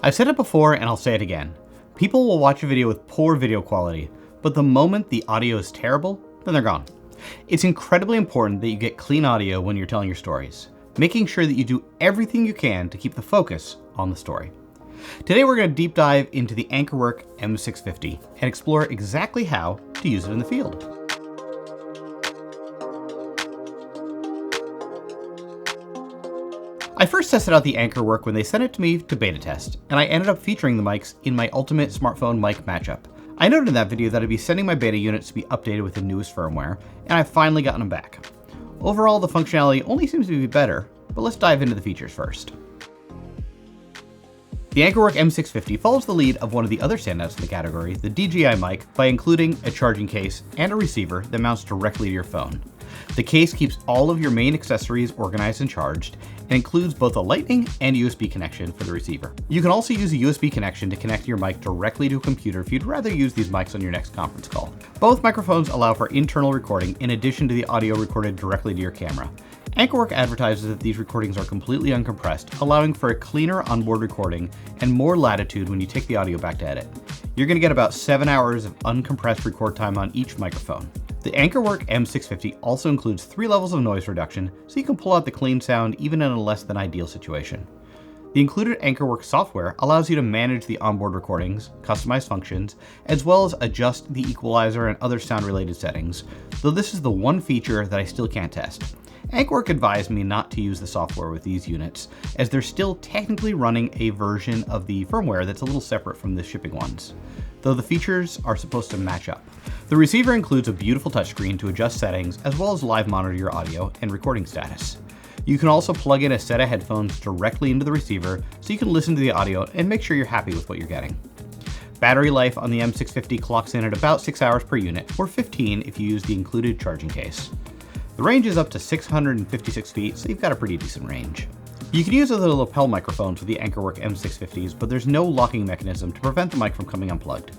I've said it before and I'll say it again. People will watch a video with poor video quality, but the moment the audio is terrible, then they're gone. It's incredibly important that you get clean audio when you're telling your stories, making sure that you do everything you can to keep the focus on the story. Today we're going to deep dive into the AnkerWork M650 and explore exactly how to use it in the field. I first tested out the AnkerWork when they sent it to me to beta test, and I ended up featuring the mics in my ultimate smartphone mic matchup. I noted in that video that I'd be sending my beta units to be updated with the newest firmware, and I've finally gotten them back. Overall, the functionality only seems to be better, but let's dive into the features first. The AnkerWork M650 follows the lead of one of the other standouts in the category, the DJI mic, by including a charging case and a receiver that mounts directly to your phone. The case keeps all of your main accessories organized and charged, and includes both a Lightning and USB connection for the receiver. You can also use a USB connection to connect your mic directly to a computer if you'd rather use these mics on your next conference call. Both microphones allow for internal recording in addition to the audio recorded directly to your camera. AnkerWork advertises that these recordings are completely uncompressed, allowing for a cleaner onboard recording and more latitude when you take the audio back to edit. You're going to get about 7 hours of uncompressed record time on each microphone. The AnkerWork M650 also includes 3 levels of noise reduction, so you can pull out the clean sound even in a less than ideal situation. The included AnkerWork software allows you to manage the onboard recordings, customize functions, as well as adjust the equalizer and other sound-related settings, though this is the one feature that I still can't test. AnkerWork advised me not to use the software with these units, as they're still technically running a version of the firmware that's a little separate from the shipping ones, though the features are supposed to match up. The receiver includes a beautiful touchscreen to adjust settings, as well as live monitor your audio and recording status. You can also plug in a set of headphones directly into the receiver so you can listen to the audio and make sure you're happy with what you're getting. Battery life on the M650 clocks in at about 6 hours per unit, or 15 if you use the included charging case. The range is up to 656 feet, so you've got a pretty decent range. You can use the lapel microphones with the AnkerWork M650s, but there's no locking mechanism to prevent the mic from coming unplugged.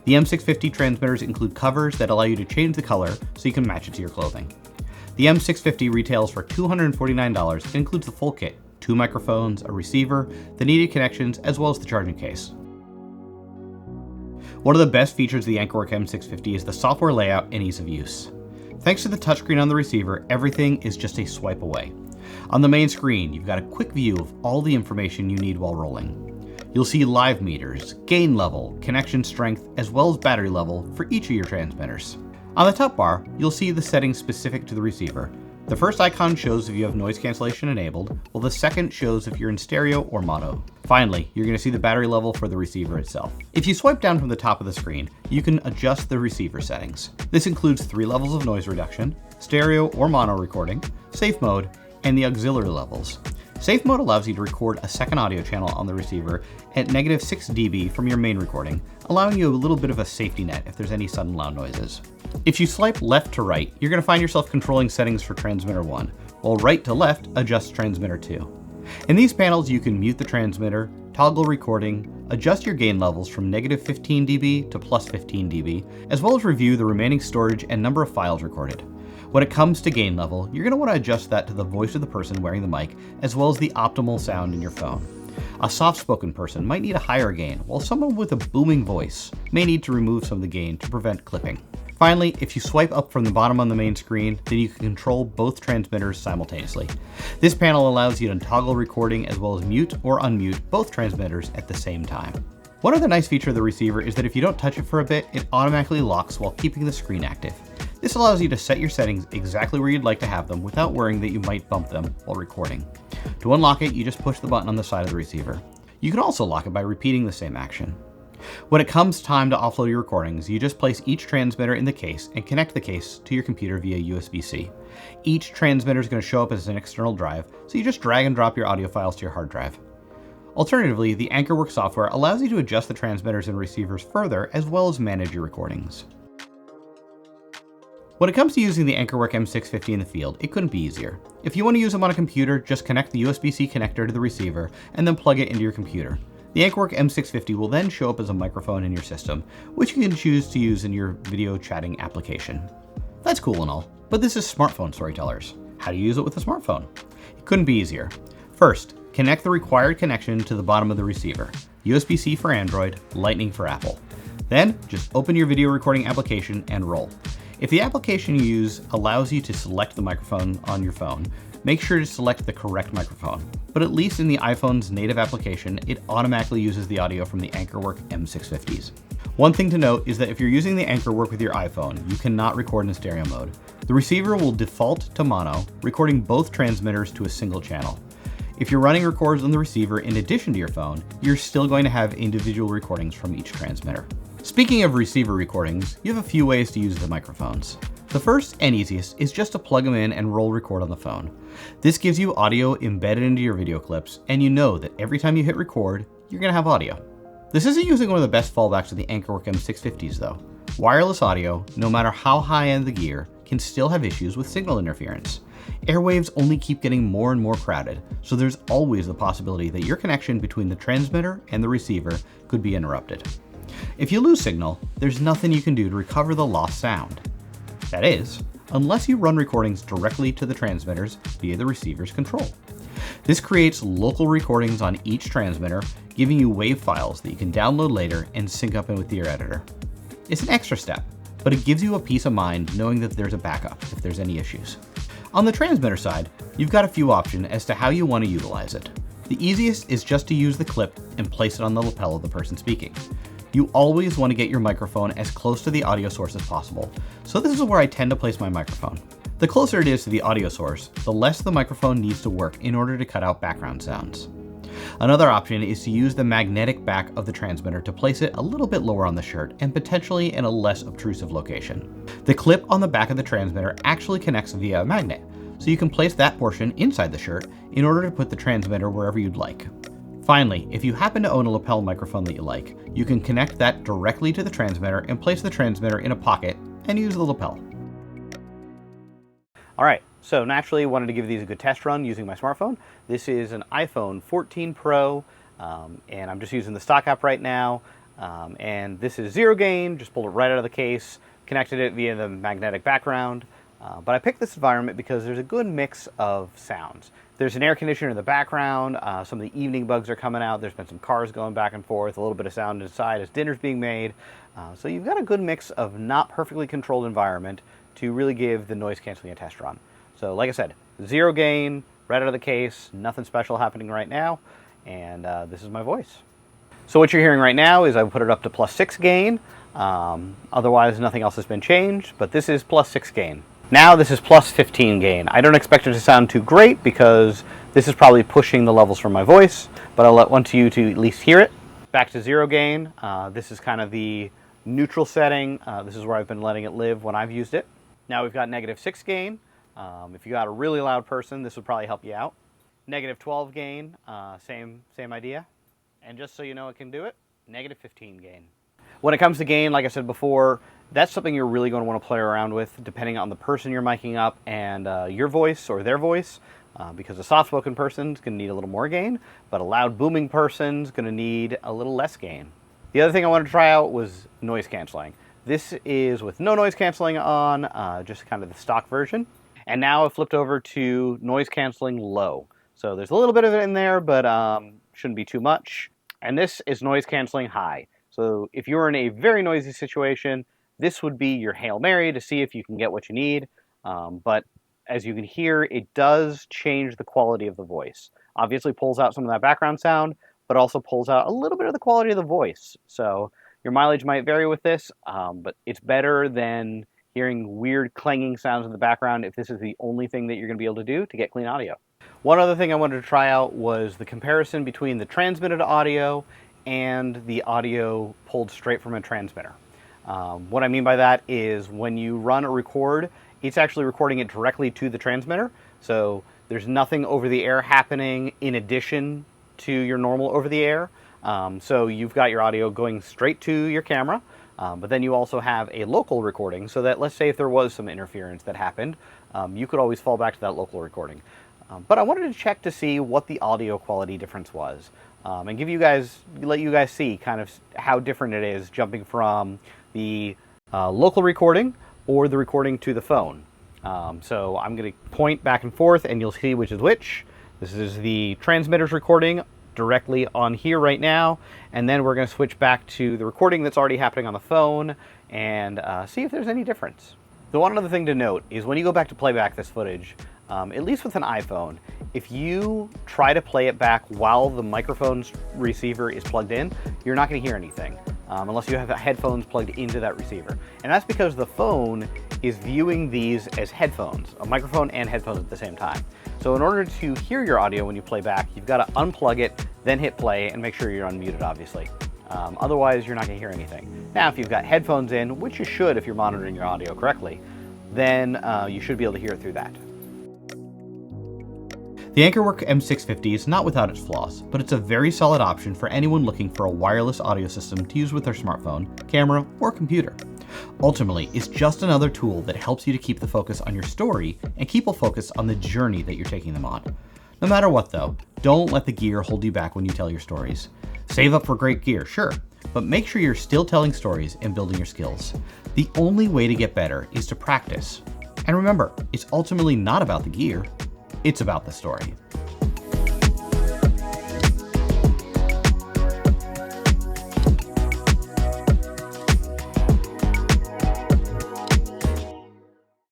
The M650 transmitters include covers that allow you to change the color so you can match it to your clothing. The M650 retails for $249 and includes the full kit, 2 microphones, a receiver, the needed connections, as well as the charging case. One of the best features of the AnkerWork M650 is the software layout and ease of use. Thanks to the touchscreen on the receiver, everything is just a swipe away. On the main screen, you've got a quick view of all the information you need while rolling. You'll see live meters, gain level, connection strength, as well as battery level for each of your transmitters. On the top bar, you'll see the settings specific to the receiver. The first icon shows if you have noise cancellation enabled, while the second shows if you're in stereo or mono. Finally, you're going to see the battery level for the receiver itself. If you swipe down from the top of the screen, you can adjust the receiver settings. This includes 3 levels of noise reduction, stereo or mono recording, safe mode, and the auxiliary levels. Safe mode allows you to record a second audio channel on the receiver at -6 dB from your main recording, allowing you a little bit of a safety net if there's any sudden loud noises. If you swipe left to right, you're going to find yourself controlling settings for transmitter 1, while right to left adjusts transmitter 2. In these panels, you can mute the transmitter, toggle recording, adjust your gain levels from -15 dB to +15 dB, as well as review the remaining storage and number of files recorded. When it comes to gain level, you're going to want to adjust that to the voice of the person wearing the mic, as well as the optimal sound in your phone. A soft-spoken person might need a higher gain, while someone with a booming voice may need to remove some of the gain to prevent clipping. Finally, if you swipe up from the bottom on the main screen, then you can control both transmitters simultaneously. This panel allows you to toggle recording as well as mute or unmute both transmitters at the same time. One other nice feature of the receiver is that if you don't touch it for a bit, it automatically locks while keeping the screen active. This allows you to set your settings exactly where you'd like to have them without worrying that you might bump them while recording. To unlock it, you just push the button on the side of the receiver. You can also lock it by repeating the same action. When it comes time to offload your recordings, you just place each transmitter in the case and connect the case to your computer via USB-C. Each transmitter is going to show up as an external drive, so you just drag and drop your audio files to your hard drive. Alternatively, the AnkerWork software allows you to adjust the transmitters and receivers further, as well as manage your recordings. When it comes to using the AnkerWork M650 in the field, it couldn't be easier. If you want to use them on a computer, just connect the USB-C connector to the receiver and then plug it into your computer. The AnkerWork M650 will then show up as a microphone in your system, which you can choose to use in your video chatting application. That's cool and all, but this is smartphone storytellers. How do you use it with a smartphone? It couldn't be easier. First, connect the required connection to the bottom of the receiver. USB-C for Android, Lightning for Apple. Then just open your video recording application and roll. If the application you use allows you to select the microphone on your phone, make sure to select the correct microphone. But at least in the iPhone's native application, it automatically uses the audio from the AnkerWork M650s. One thing to note is that if you're using the AnkerWork with your iPhone, you cannot record in stereo mode. The receiver will default to mono, recording both transmitters to a single channel. If you're running records on the receiver in addition to your phone, you're still going to have individual recordings from each transmitter. Speaking of receiver recordings, you have a few ways to use the microphones. The first and easiest is just to plug them in and roll record on the phone. This gives you audio embedded into your video clips, and you know that every time you hit record, you're going to have audio. This isn't using one of the best fallbacks of the AnkerWork M650s though. Wireless audio, no matter how high-end the gear, can still have issues with signal interference. Airwaves only keep getting more and more crowded, so there's always the possibility that your connection between the transmitter and the receiver could be interrupted. If you lose signal, there's nothing you can do to recover the lost sound. That is, unless you run recordings directly to the transmitters via the receiver's control. This creates local recordings on each transmitter, giving you WAV files that you can download later and sync up with your editor. It's an extra step, but it gives you a peace of mind knowing that there's a backup if there's any issues. On the transmitter side, you've got a few options as to how you want to utilize it. The easiest is just to use the clip and place it on the lapel of the person speaking. You always want to get your microphone as close to the audio source as possible, so this is where I tend to place my microphone. The closer it is to the audio source, the less the microphone needs to work in order to cut out background sounds. Another option is to use the magnetic back of the transmitter to place it a little bit lower on the shirt and potentially in a less obtrusive location. The clip on the back of the transmitter actually connects via a magnet, so you can place that portion inside the shirt in order to put the transmitter wherever you'd like. Finally, if you happen to own a lapel microphone that you like, you can connect that directly to the transmitter and place the transmitter in a pocket and use the lapel. All right, so naturally wanted to give these a good test run using my smartphone. This is an iPhone 14 Pro, and I'm just using the stock app right now. And this is zero gain, just pulled it right out of the case, connected it via the magnetic background. But I picked this environment because there's a good mix of sounds. There's an air conditioner in the background, some of the evening bugs are coming out, there's been some cars going back and forth, a little bit of sound inside as dinner's being made. So you've got a good mix of not perfectly controlled environment to really give the noise canceling a test run. So like I said, zero gain, right out of the case, nothing special happening right now, and this is my voice. So what you're hearing right now is I put it up to +6 gain, otherwise nothing else has been changed, but this is +6 gain. Now this is +15 gain. I don't expect it to sound too great because this is probably pushing the levels from my voice, but I'll want you to at least hear it. Back to zero gain. This is kind of the neutral setting. This is where I've been letting it live when I've used it. Now we've got -6 gain. If you got a really loud person, this would probably help you out. -12 gain, same idea. And just so you know it can do it, -15 gain. When it comes to gain, like I said before, that's something you're really going to want to play around with depending on the person you're miking up and your voice or their voice, because a soft-spoken person's going to need a little more gain, but a loud booming person's going to need a little less gain. The other thing I wanted to try out was noise canceling. This is with no noise canceling on, just kind of the stock version. And now I've flipped over to noise canceling low. So there's a little bit of it in there, but shouldn't be too much. And this is noise canceling high. So if you're in a very noisy situation, this would be your Hail Mary to see if you can get what you need. But as you can hear, it does change the quality of the voice. Obviously pulls out some of that background sound, but also pulls out a little bit of the quality of the voice. So your mileage might vary with this, but it's better than hearing weird clanging sounds in the background if this is the only thing that you're going to be able to do to get clean audio. One other thing I wanted to try out was the comparison between the transmitted audio and the audio pulled straight from a transmitter. What I mean by that is when you run a record, it's actually recording it directly to the transmitter. So there's nothing over the air happening in addition to your normal over the air. So you've got your audio going straight to your camera, but then you also have a local recording so that, let's say if there was some interference that happened, you could always fall back to that local recording. But I wanted to check to see what the audio quality difference was, and let you guys see kind of how different it is jumping from the local recording or the recording to the phone. So I'm going to point back and forth and you'll see which is which. This is the transmitter's recording directly on here right now, and then we're going to switch back to the recording that's already happening on the phone and see if there's any difference. The one other thing to note is when you go back to play back this footage, at least with an iPhone, if you try to play it back while the microphone's receiver is plugged in, you're not going to hear anything unless you have headphones plugged into that receiver. And that's because the phone is viewing these as headphones, a microphone and headphones at the same time. So in order to hear your audio when you play back, you've got to unplug it, then hit play, and make sure you're unmuted, obviously. Otherwise, you're not going to hear anything. Now, if you've got headphones in, which you should if you're monitoring your audio correctly, then you should be able to hear it through that. The AnkerWork M650 is not without its flaws, but it's a very solid option for anyone looking for a wireless audio system to use with their smartphone, camera, or computer. Ultimately, it's just another tool that helps you to keep the focus on your story and keep a focus on the journey that you're taking them on. No matter what though, don't let the gear hold you back when you tell your stories. Save up for great gear, sure, but make sure you're still telling stories and building your skills. The only way to get better is to practice. And remember, it's ultimately not about the gear, it's about the story.